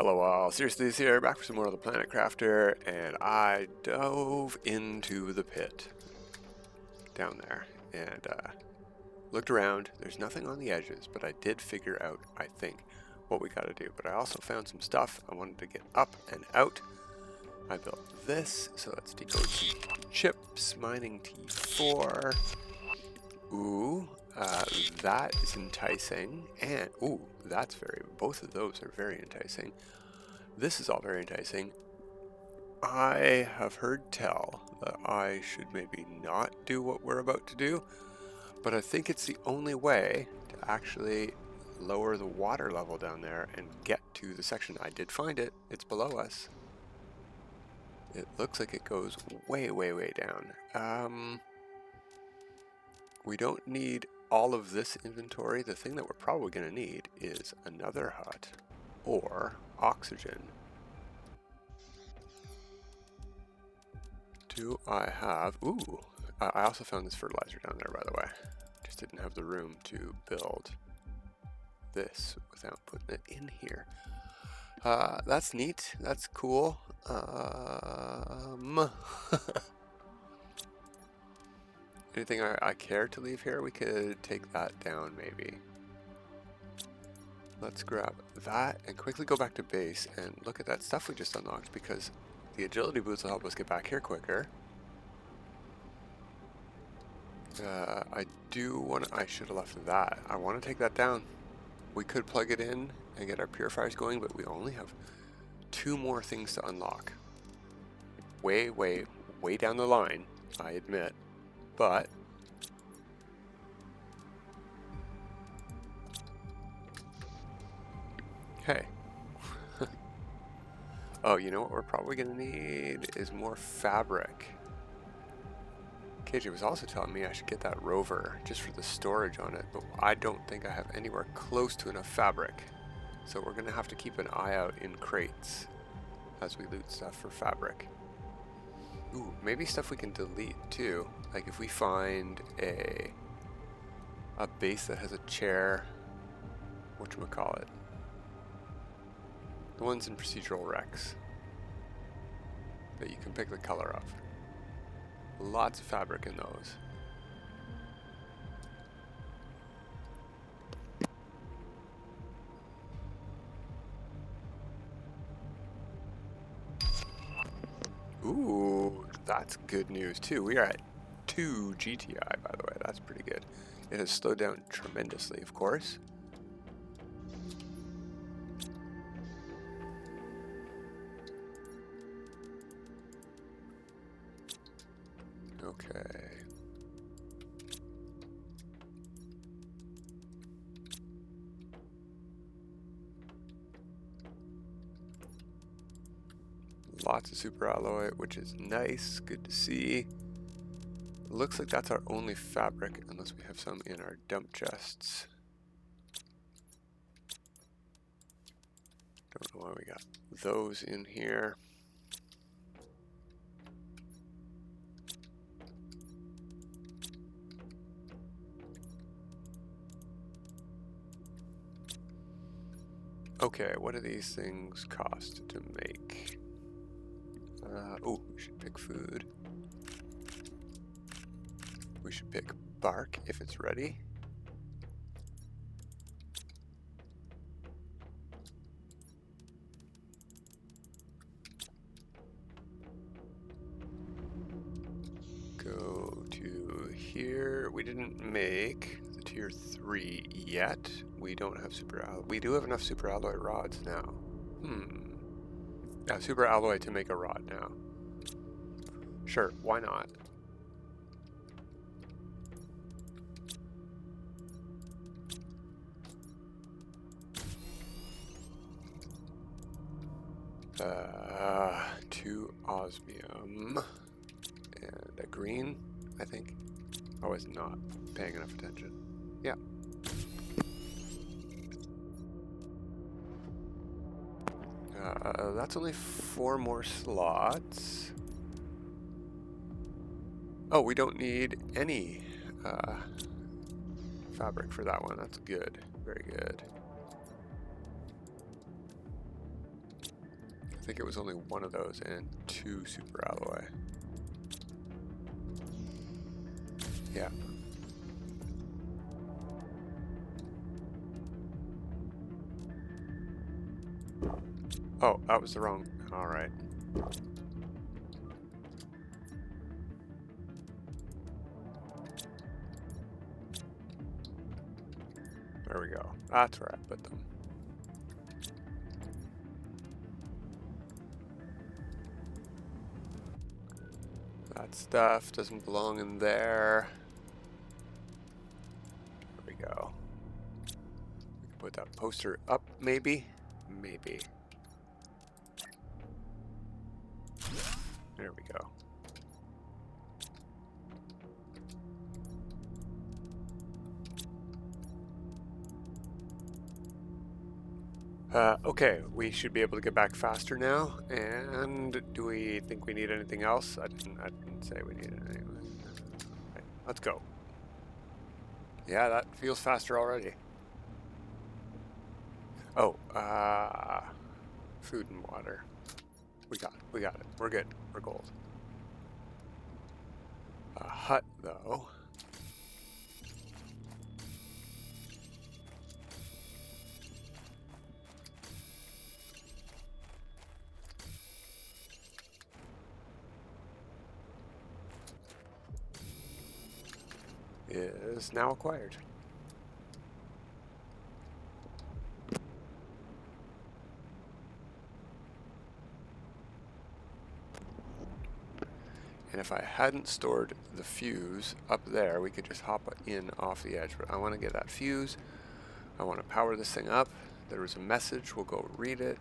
Hello all, Seriously is here, back for some more of the Planet Crafter, and I dove into the pit down there and looked around. There's nothing on the edges, but I did figure out, I think, what we gotta do. But I also found some stuff I wanted to get up and out. I built this, so let's decode some chips, mining T4. Ooh, that is enticing, and ooh, both of those are very enticing. This is all very enticing. I have heard tell that I should maybe not do what we're about to do, but I think it's the only way to actually lower the water level down there and get to the section. I did find it. It's below us. It looks like it goes way, way, way down. We don't need all of this inventory. The thing that we're probably going to need is another hut or oxygen. Do I have... Ooh, I also found this fertilizer down there, by the way. Just didn't have the room to build this without putting it in here. That's neat. That's cool. Anything I care to leave here? We could take that down, maybe. Let's grab that and quickly go back to base and look at that stuff we just unlocked, because the agility boots will help us get back here quicker. I should have left that. I want to take that down. We could plug it in and get our purifiers going, but we only have 2 more things to unlock. Way, way, way down the line, I admit. But hey. Oh, you know what we're probably going to need is more fabric. KJ was also telling me I should get that rover just for the storage on it, but I don't think I have anywhere close to enough fabric. So we're going to have to keep an eye out in crates as we loot stuff for fabric. Ooh, maybe stuff we can delete too. Like if we find a base that has a chair, whatchamacallit, the ones in procedural wrecks that you can pick the color of. Lots of fabric in those. Ooh, that's good news too. We are at 2 GTI, by the way. That's pretty good. It has slowed down tremendously, of course. Okay. Lots of super alloy, which is nice. Good to see. Looks like that's our only fabric, unless we have some in our dump chests. Don't know why we got those in here. Okay, what do these things cost to make? Oh, we should pick food. We should pick bark if it's ready. Go to here. We didn't make the tier 3 yet. We don't have super alloy. We do have enough super alloy rods now. Super alloy to make a rod now. Sure, why not? Two osmium and a green, I think. I was not paying enough attention. Yeah. That's only 4 more slots. Oh, we don't need any fabric for that one. That's good. Very good. think it was only one of those and 2 super alloy. Yeah. Oh, that was the wrong. All right. There we go. That's where I put them. That stuff doesn't belong in there. There we go. We can put that poster up, maybe? Maybe. There we go. Okay, we should be able to get back faster now. And do we think we need anything else? I didn't say we needed anything. Okay, let's go. Yeah, that feels faster already. Oh, food and water. We got it. We're good. We're gold. A hut, though. Is now acquired. And if I hadn't stored the fuse up there, we could just hop in off the edge. But I want to get that fuse. I want to power this thing up. There was a message. We'll go read it.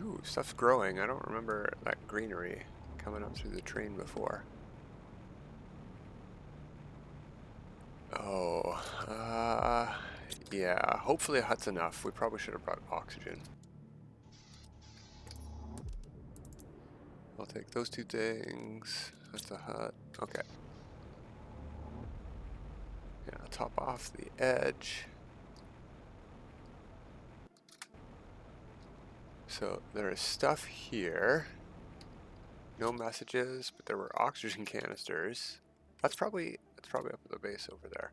Ooh, stuff's growing. I don't remember that greenery coming up through the train before. Oh, yeah. Hopefully a hut's enough. We probably should have brought oxygen. I'll take those 2 things. That's a hut. Okay. Yeah, top off the edge. So there is stuff here. No messages, but there were oxygen canisters. That's probably up at the base over there.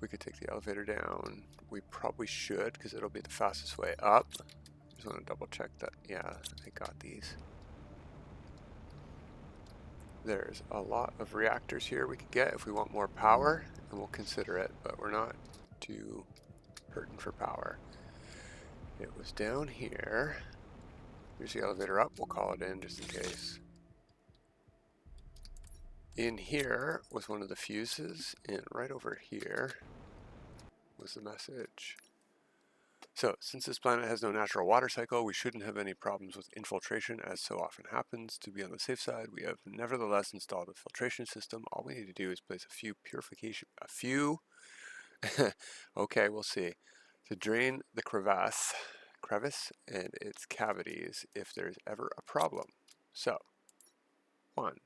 We could take the elevator down. We probably should, because it'll be the fastest way up. Just want to double check that. Yeah, I got these. There's a lot of reactors here we could get if we want more power, and we'll consider it, but we're not too hurting for power. It was down here. Here's the elevator up. We'll call it in just in case. In here was one of the fuses, and right over here was the message. So, since this planet has no natural water cycle, we shouldn't have any problems with infiltration, as so often happens. To be on the safe side, we have nevertheless installed a filtration system. All we need to do is place a few okay, we'll see. To drain the crevice and its cavities if there's ever a problem. So, one.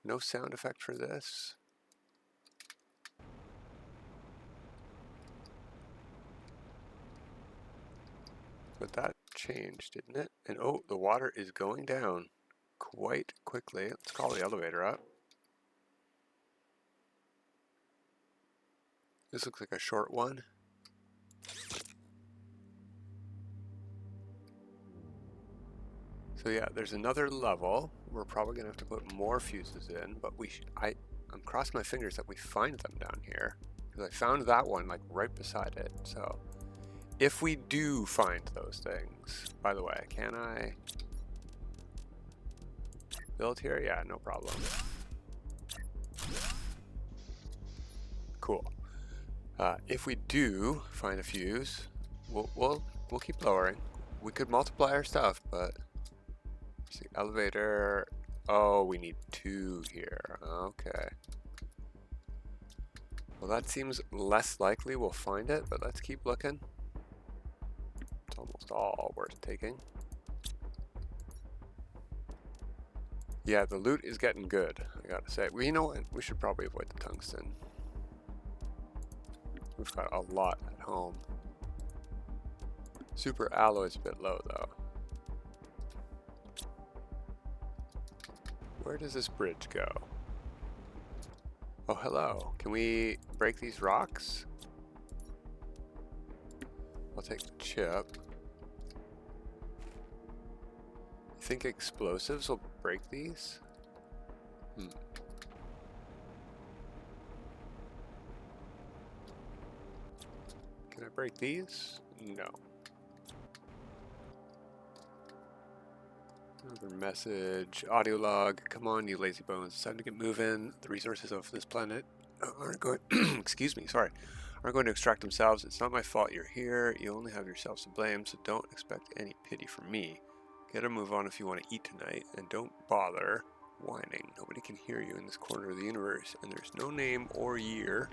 No sound effect for this. But that changed, didn't it? And oh, the water is going down quite quickly. Let's call the elevator up. This looks like a short one. So yeah, there's another level. We're probably gonna have to put more fuses in, but I'm crossing my fingers that we find them down here, because I found that one like right beside it. So if we do find those things, by the way, can I build here? Yeah, no problem. Cool. If we do find a fuse, we'll keep lowering. We could multiply our stuff, but see, elevator. Oh, we need 2 here. Okay. Well, that seems less likely we'll find it, but let's keep looking. It's almost all worth taking. Yeah, the loot is getting good, I gotta say. You know what? We should probably avoid the tungsten. We've got a lot at home. Super alloy's a bit low though. Where does this bridge go? Oh, hello. Can we break these rocks? I'll take the chip. You think explosives will break these? Can I break these? No. Another message. Audio log. Come on, you lazy bones. It's time to get moving. The resources of this planet aren't going... excuse me, sorry. Aren't going to extract themselves. It's not my fault you're here. You only have yourselves to blame, so don't expect any pity from me. Get a move on if you want to eat tonight, and don't bother whining. Nobody can hear you in this corner of the universe, and there's no name or year.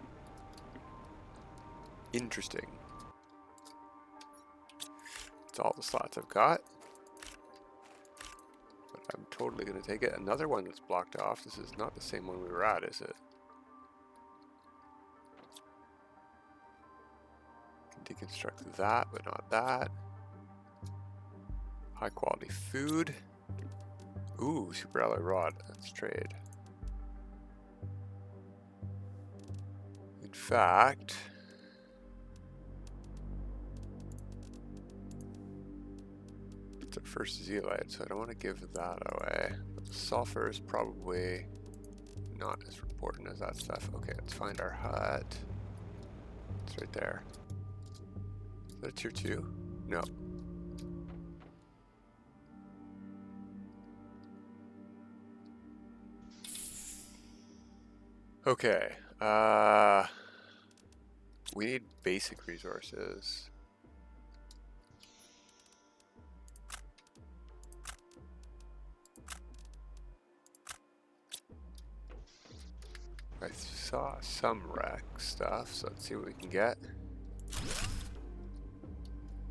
Interesting. That's all the slots I've got. But I'm totally going to take it. Another one that's blocked off. This is not the same one we were at, is it? Can deconstruct that, but not that. High quality food. Ooh, super alloy rod. Let's trade. In fact, it's our first zeolite, so I don't want to give that away. But the sulfur is probably not as important as that stuff. Okay, let's find our hut. It's right there. Is that a tier 2? No. Okay, we need basic resources. I saw some wreck stuff, so let's see what we can get.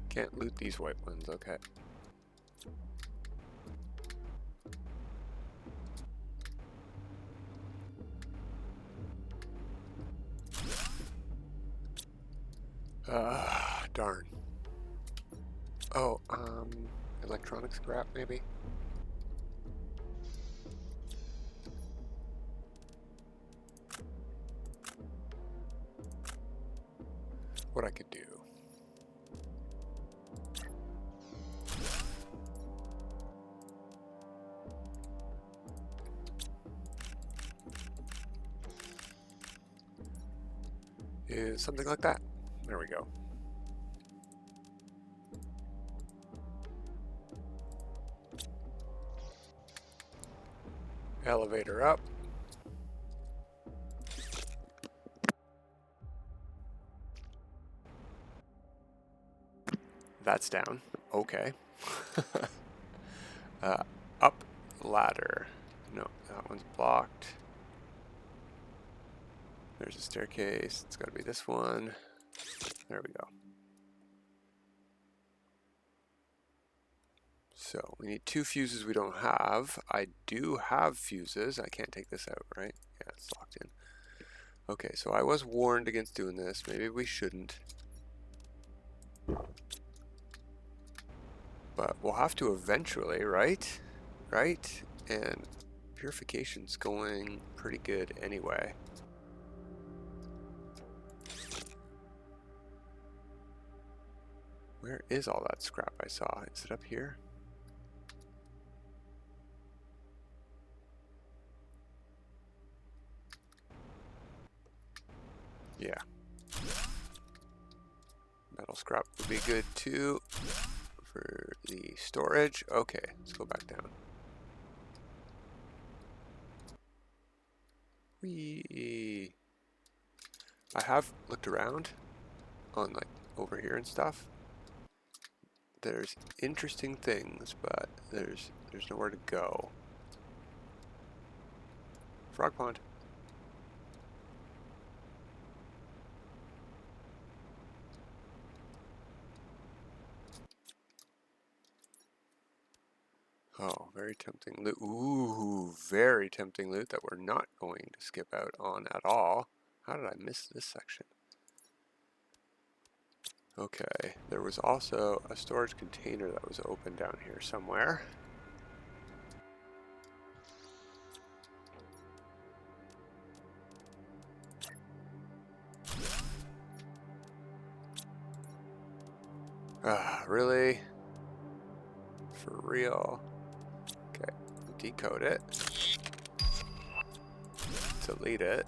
Can't loot these white ones, okay. Darn. Oh, electronic scrap maybe? What I could do. Is something like that. There we go. Elevator up. That's down. Okay. Up ladder. No, that one's blocked. There's a staircase. It's got to be this one. There we go. So we need 2 fuses we don't have. I do have fuses. I can't take this out, right? Yeah, it's locked in. Okay, so I was warned against doing this. Maybe we shouldn't. But we'll have to eventually, right? Right? And purification's going pretty good anyway. Where is all that scrap I saw? Is it up here? Yeah. Metal scrap would be good too for the storage. Okay, let's go back down. Whee! I have looked around on like over here and stuff. There's interesting things, but there's nowhere to go. Frog pond. Oh, very tempting loot. Ooh, very tempting loot that we're not going to skip out on at all. How did I miss this section? Okay, there was also a storage container that was open down here somewhere. Ah, really? For real? Okay, decode it. Delete it.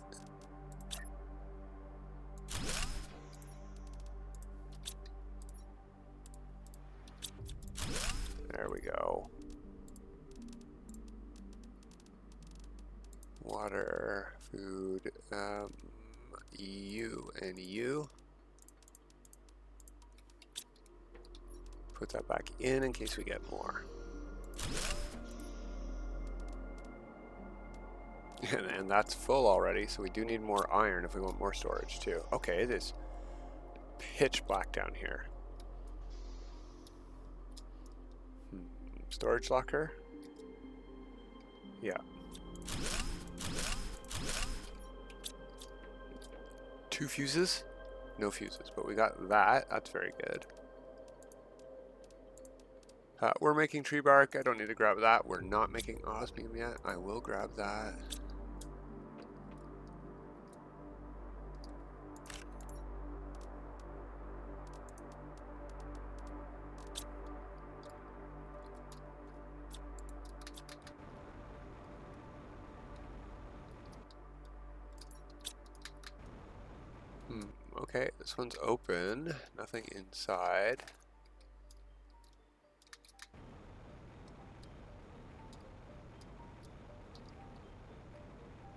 There we go. Water, food, EU and EU. Put that back in case we get more. And that's full already, so we do need more iron if we want more storage too. Okay, it is pitch black down here. Storage locker? Yeah. 2 fuses? No fuses, but we got that. That's very good. We're making tree bark. I don't need to grab that. We're not making osmium yet. I will grab that. Okay, this one's open. Nothing inside.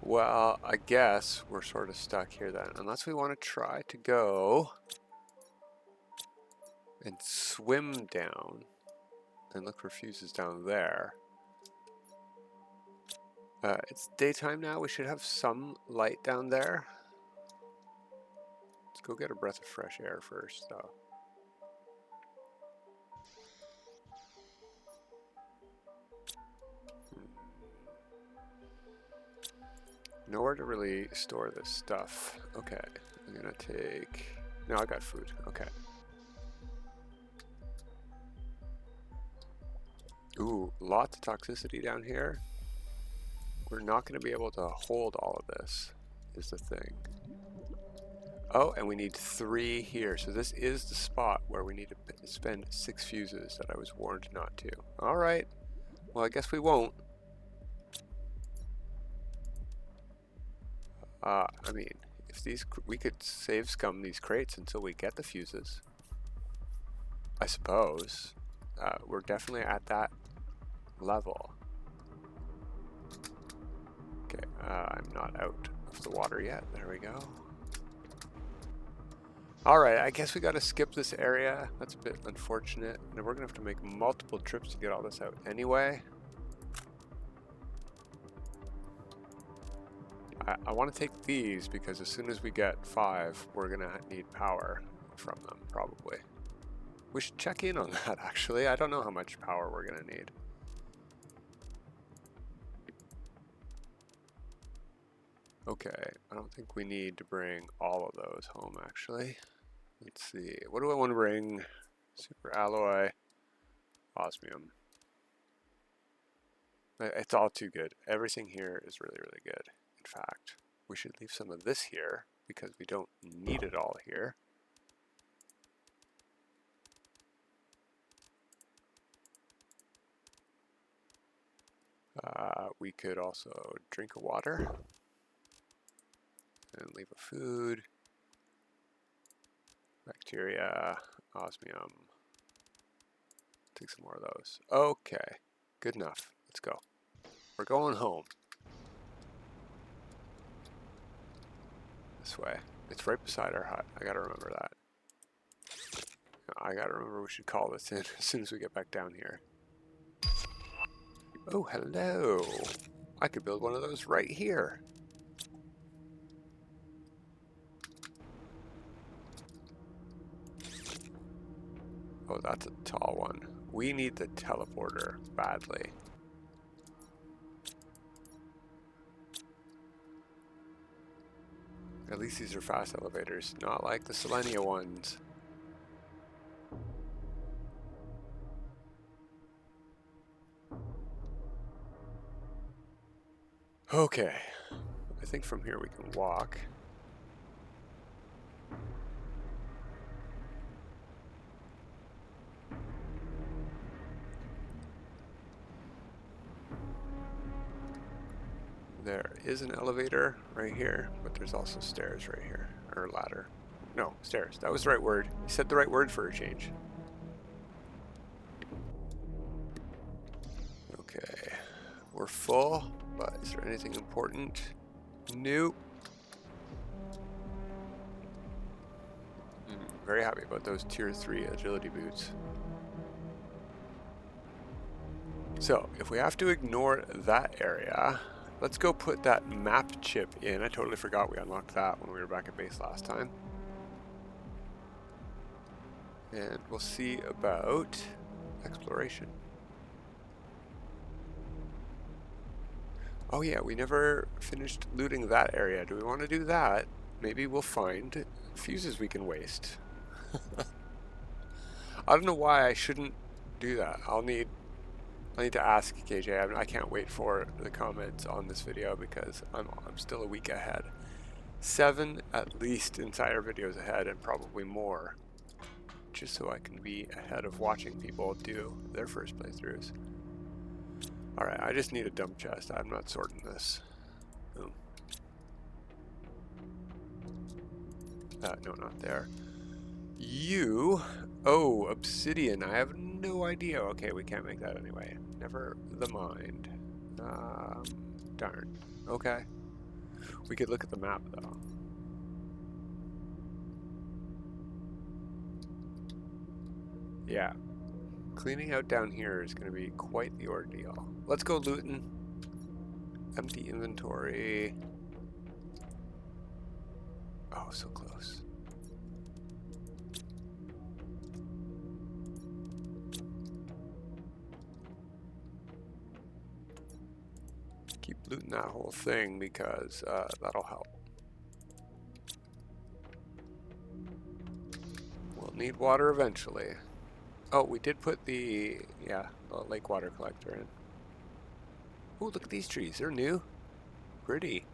Well, I guess we're sort of stuck here then, unless we want to try to go and swim down and look for fuses down there. It's daytime now. We should have some light down there. Let's go get a breath of fresh air first, though. Nowhere to really store this stuff. Okay, I'm gonna take... No, I got food. Okay. Ooh, lots of toxicity down here. We're not going to be able to hold all of this, is the thing. Oh, and we need 3 here. So this is the spot where we need to spend 6 fuses that I was warned not to. All right. Well, I guess we won't. I mean, if these, we could save scum these crates until we get the fuses. I suppose. We're definitely at that level. Okay, I'm not out of the water yet. There we go. Alright, I guess we gotta skip this area. That's a bit unfortunate. And we're gonna have to make multiple trips to get all this out anyway. I want to take these because as soon as we get 5, we're gonna need power from them, probably. We should check in on that, actually. I don't know how much power we're gonna need. Okay, I don't think we need to bring all of those home, actually. Let's see, what do I want to bring? Super alloy, osmium. It's all too good. Everything here is really, really good. In fact, we should leave some of this here because we don't need it all here. We could also drink a water and leave a food, bacteria, osmium. Take some more of those. Okay, good enough. Let's go. We're going home. This way. It's right beside our hut. I gotta remember that. I gotta remember we should call this in as soon as we get back down here. Oh, hello. I could build one of those right here. Oh, that's a tall one. We need the teleporter badly. At least these are fast elevators, not like the Selenia ones. Okay, I think from here we can walk. There is an elevator right here, but there's also stairs right here, or ladder. No, stairs. That was the right word. You said the right word for a change. Okay, we're full, but is there anything important? Nope. Very happy about those tier 3 agility boots. So, if we have to ignore that area, let's go put that map chip in. I totally forgot we unlocked that when we were back at base last time. And we'll see about exploration. Oh yeah, we never finished looting that area. Do we want to do that? Maybe we'll find fuses we can waste. I don't know why I shouldn't do that. I need to ask KJ. I can't wait for the comments on this video because I'm still a week ahead. 7 at least entire videos ahead, and probably more, just so I can be ahead of watching people do their first playthroughs. Alright, I just need a dump chest. I'm not sorting this. No, not there. Oh, obsidian. I have no idea. Okay, we can't make that anyway. Never the mind. Darn. Okay. We could look at the map, though. Yeah. Cleaning out down here is going to be quite the ordeal. Let's go looting. Empty inventory. Oh, so close. Keep looting that whole thing because that'll help. We'll need water eventually. Oh, we did put the lake water collector in. Oh, look at these trees. They're new. Pretty.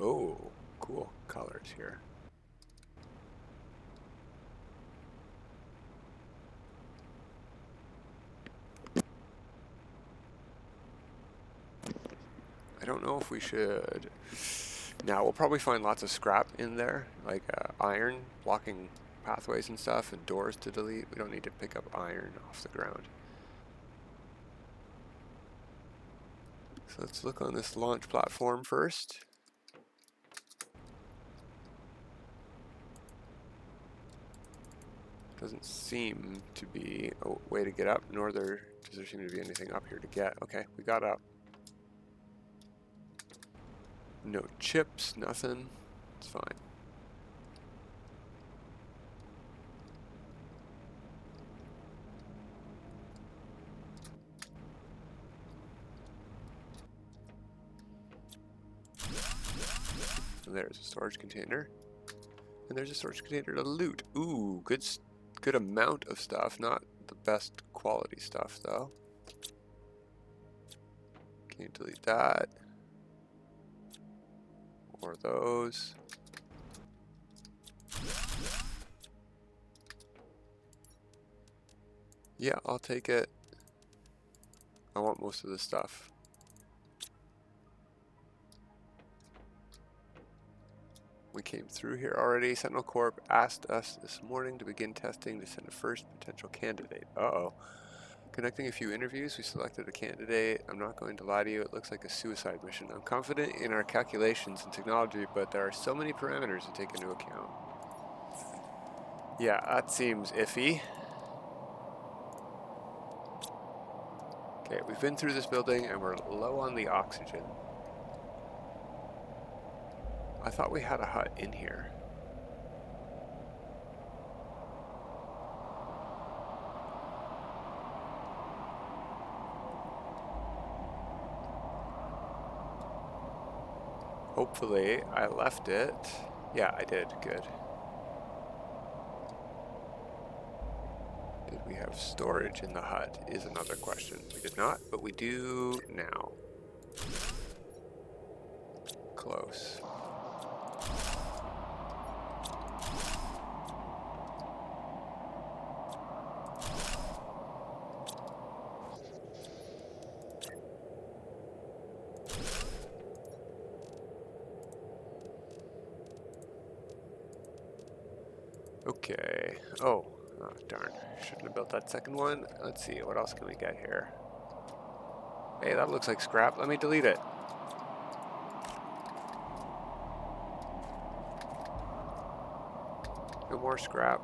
Oh, cool colors here. I don't know if we should. Now, we'll probably find lots of scrap in there, like iron blocking pathways and stuff, and doors to delete. We don't need to pick up iron off the ground. So let's look on this launch platform first. Doesn't seem to be a way to get up, nor does there seem to be anything up here to get. Okay, we got up. No chips, nothing. It's fine. And there's a storage container. And there's a storage container to loot. Ooh, good amount of stuff. Not the best quality stuff, though. Can you delete that? Or those. Yeah, I'll take it. I want most of the stuff. We came through here already. Sentinel Corp asked us this morning to begin testing to send a first potential candidate. Uh-oh. Connecting a few interviews, we selected a candidate. I'm not going to lie to you, it looks like a suicide mission. I'm confident in our calculations and technology, but there are so many parameters to take into account. Yeah, that seems iffy. Okay, we've been through this building and we're low on the oxygen. I thought we had a hut in here. Hopefully I left it. Yeah, I did. Good. Did we have storage in the hut is another question. We did not, but we do now. Close. Okay. Oh, darn. Shouldn't have built that second one. Let's see, what else can we get here? Hey, that looks like scrap. Let me delete it. No more scrap.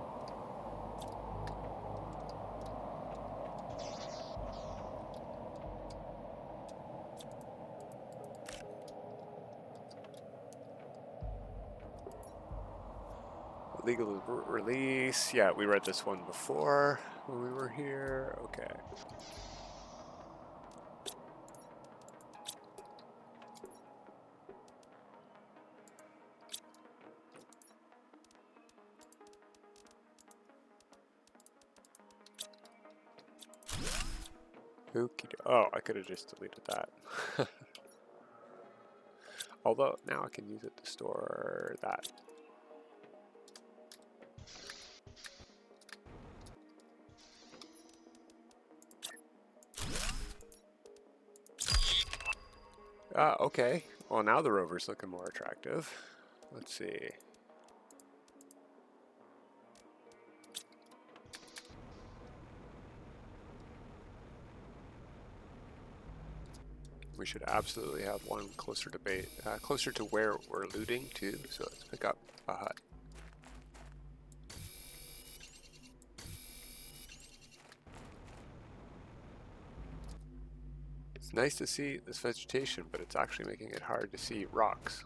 Legal release. Yeah, we read this one before when we were here. Okay. Oh, I could have just deleted that. Although now I can use it to store that. Okay. Well, now the rover's looking more attractive. Let's see. We should absolutely have one closer to closer to where we're looting too. So let's pick up a hut. It's nice to see this vegetation, but it's actually making it hard to see rocks.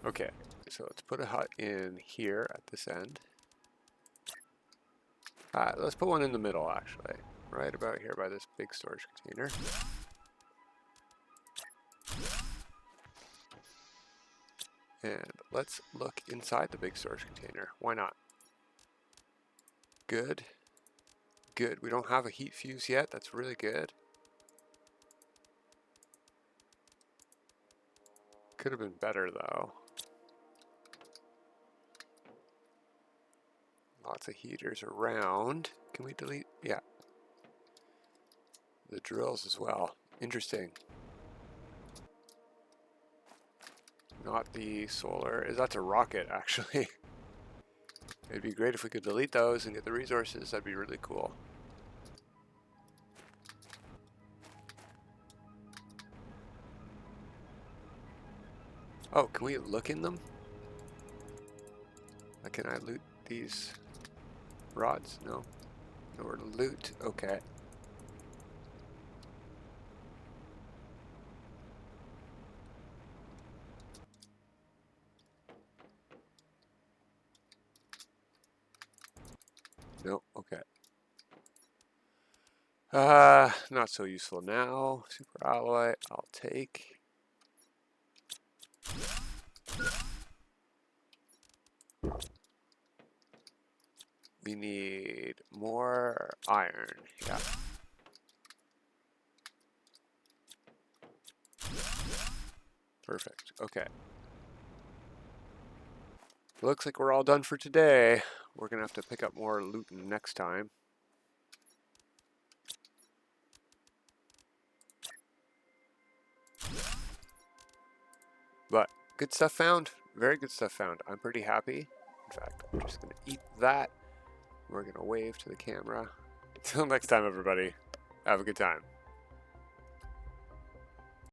Okay, so let's put a hut in here at this end. Let's put one in the middle, actually, right about here by this big storage container. And let's look inside the big storage container. Why not? Good. Good. We don't have a heat fuse yet. That's really good. Could have been better, though. Lots of heaters around. Can we delete? Yeah. The drills as well. Interesting. Not the solar. That's a rocket, actually. It'd be great if we could delete those and get the resources. That'd be really cool. Oh, can we look in them? Can I loot these rods? No. Nowhere to loot. Okay. No, okay. Not so useful now. Super alloy, I'll take. We need more iron, yeah. Perfect, okay. Looks like we're all done for today. We're gonna have to pick up more loot next time. But good stuff found. Very good stuff found. I'm pretty happy. In fact, I'm just gonna eat that. We're gonna wave to the camera. Until next time, everybody. Have a good time.